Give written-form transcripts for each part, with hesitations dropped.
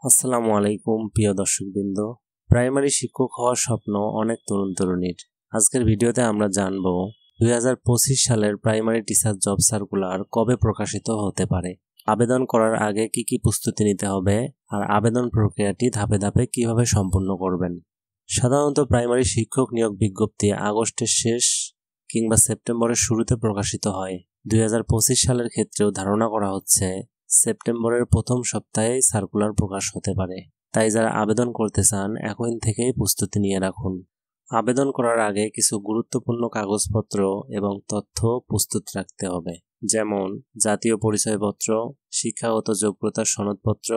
আসসালামু আলাইকুম প্রিয় দর্শকবৃন্দ। প্রাইমারি শিক্ষক হওয়ার স্বপ্ন অনেক তরুণ তরুণীর। আজকের ভিডিওতে আমরা জানব 2025 সালের প্রাইমারি টিচার জব সার্কুলার কবে প্রকাশিত হতে পারে, আবেদন করার আগে কি কি প্রস্তুতি নিতে হবে, আর আবেদন প্রক্রিয়াটি ধাপে ধাপে কিভাবে সম্পূর্ণ করবেন। সাধারণত প্রাইমারি শিক্ষক নিয়োগ বিজ্ঞপ্তি আগস্টের শেষ কিংবা সেপ্টেম্বরের শুরুতে প্রকাশিত হয়। 2025 সালের ক্ষেত্রেও ধারণা করা হচ্ছে সেপ্টেম্বরের প্রথম সপ্তাহে সার্কুলার প্রকাশ হতে পারে। তাই যারা আবেদন করতে চান এখন থেকেই প্রস্তুতি নিয়ে রাখুন। আবেদন করার আগে কিছু গুরুত্বপূর্ণ কাগজপত্র এবং তথ্য প্রস্তুত রাখতে হবে, যেমন জাতীয় পরিচয়পত্র, শিক্ষাগত যোগ্যতার সনদপত্র,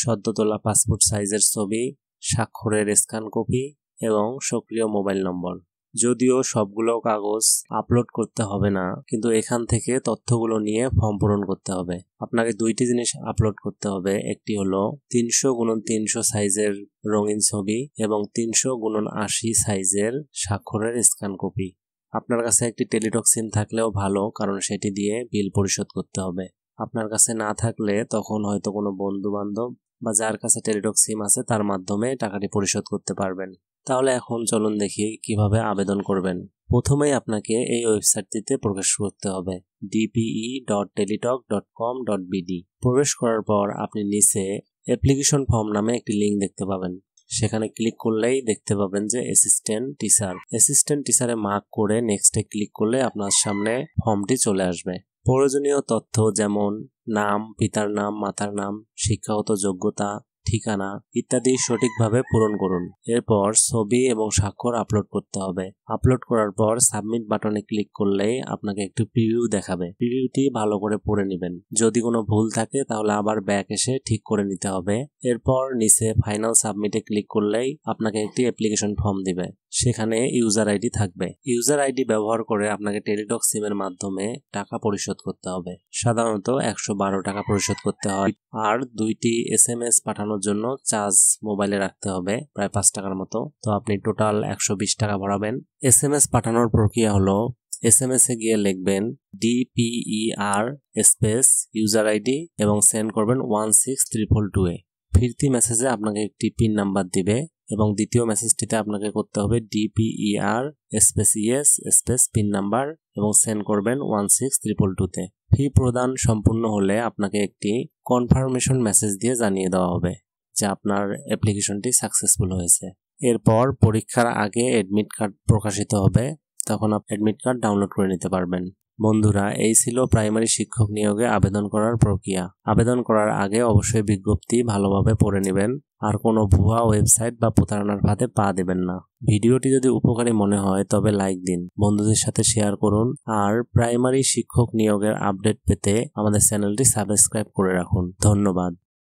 সদ্য তোলা পাসপোর্ট সাইজের ছবি, স্বাক্ষরের স্ক্যান কপি এবং সক্রিয় মোবাইল নম্বর। যদিও সবগুলো কাগজ আপলোড করতে হবে না, কিন্তু এখান থেকে তথ্যগুলো নিয়ে ফর্ম পূরণ করতে হবে। আপনাকে দুইটি জিনিস আপলোড করতে হবে, একটি হলো 300x300 সাইজের রঙিন ছবি এবং 300x80 সাইজের স্বাক্ষরের স্ক্যান কপি। আপনার কাছে একটি টেলিটক সিম থাকলেও ভালো, কারণ সেটি দিয়ে বিল পরিশোধ করতে হবে। আপনার কাছে না থাকলে তখন হয়তো কোনো বন্ধু বান্ধব বা যার কাছে টেলিটক সিম আছে তার মাধ্যমে টাকাটি পরিশোধ করতে পারবেন। তাহলে এখন চলুন দেখি কিভাবে আবেদন করবেন। প্রথমেই আপনাকে এই ওয়েবসাইটটিতে প্রবেশ করতে হবে, dpe.teletalk.com.bd। প্রবেশ করার পর আপনি নিচে অ্যাপ্লিকেশন ফর্ম নামে একটি লিঙ্ক দেখতে পাবেন। সেখানে ক্লিক করলেই দেখতে পাবেন যে অ্যাসিস্ট্যান্ট টিচারে মার্ক করে নেক্সটে ক্লিক করলে আপনার সামনে ফর্মটি চলে আসবে। প্রয়োজনীয় তথ্য যেমন নাম, পিতার নাম, মাতার নাম, শিক্ষাগত যোগ্যতা, ঠিকানা ইত্যাদি সঠিকভাবে পূরণ করুন। এরপর ছবি এবং স্বাক্ষর আপলোড করতে হবে। আপলোড করার পর সাবমিট বাটনে ক্লিক করলেই আপনাকে একটু প্রিভিউ দেখাবে। প্রিভিউটি ভালো করে পড়ে নেবেন। যদি কোনো ভুল থাকে তাহলে আবার ব্যাক এসে ঠিক করে নিতে হবে। এরপর নিচে ফাইনাল সাবমিটে ক্লিক করলেই আপনাকে একটি অ্যাপ্লিকেশন ফর্ম দিবে। সেখানে ইউজার আইডি থাকবে। ইউজার আইডি ব্যবহার করে আপনাকে টেলিটক সিমের মাধ্যমে টাকা পরিশোধ করতে হবে। সাধারণত 112 টাকা পরিশোধ করতে হয়। আর 2টি SMS পাঠানোর জন্য চার্জ মোবাইলে রাখতে হবে প্রায় 5 টাকার মতো। তো আপনি টোটাল 120 টাকা ভরাবেন। SMS পাঠানোর প্রক্রিয়া হলো, SMS এ গিয়ে লিখবেন DPER স্পেস ইউজার আইডি এবং সেন্ড করবেন 16222 এ। ফিরতি মেসেজে আপনাকে একটি পিন নাম্বার দিবে এবং দ্বিতীয় মেসেজটিতে আপনাকে করতে হবে DPER space yes space pin number এবং সেন্ড করবেন 16222 তে। ফি প্রদান সম্পূর্ণ হলে আপনাকে একটি কনফার্মেশন মেসেজ দিয়ে জানিয়ে দেওয়া হবে যে আপনার অ্যাপ্লিকেশনটি সাকসেসফুল হয়েছে। এরপর পরীক্ষার আগে অ্যাডমিট কার্ড প্রকাশিত হবে, তখন আপনি অ্যাডমিট কার্ড ডাউনলোড করে নিতে পারবেন। বন্ধুরা, এই ছিল প্রাইমারি শিক্ষক নিয়োগে আবেদন করার প্রক্রিয়া। আবেদন করার আগে অবশ্যই বিজ্ঞপ্তি ভালোভাবে পড়ে নেবেন, আর কোনো ভুয়া ওয়েবসাইট বা প্রতারণার ফাঁদে পা দেবেন না। ভিডিওটি যদি উপকারী মনে হয় তবে লাইক দিন, বন্ধুদের সাথে শেয়ার করুন, আর প্রাইমারি শিক্ষক নিয়োগের আপডেট পেতে আমাদের চ্যানেলটি সাবস্ক্রাইব করে রাখুন। ধন্যবাদ।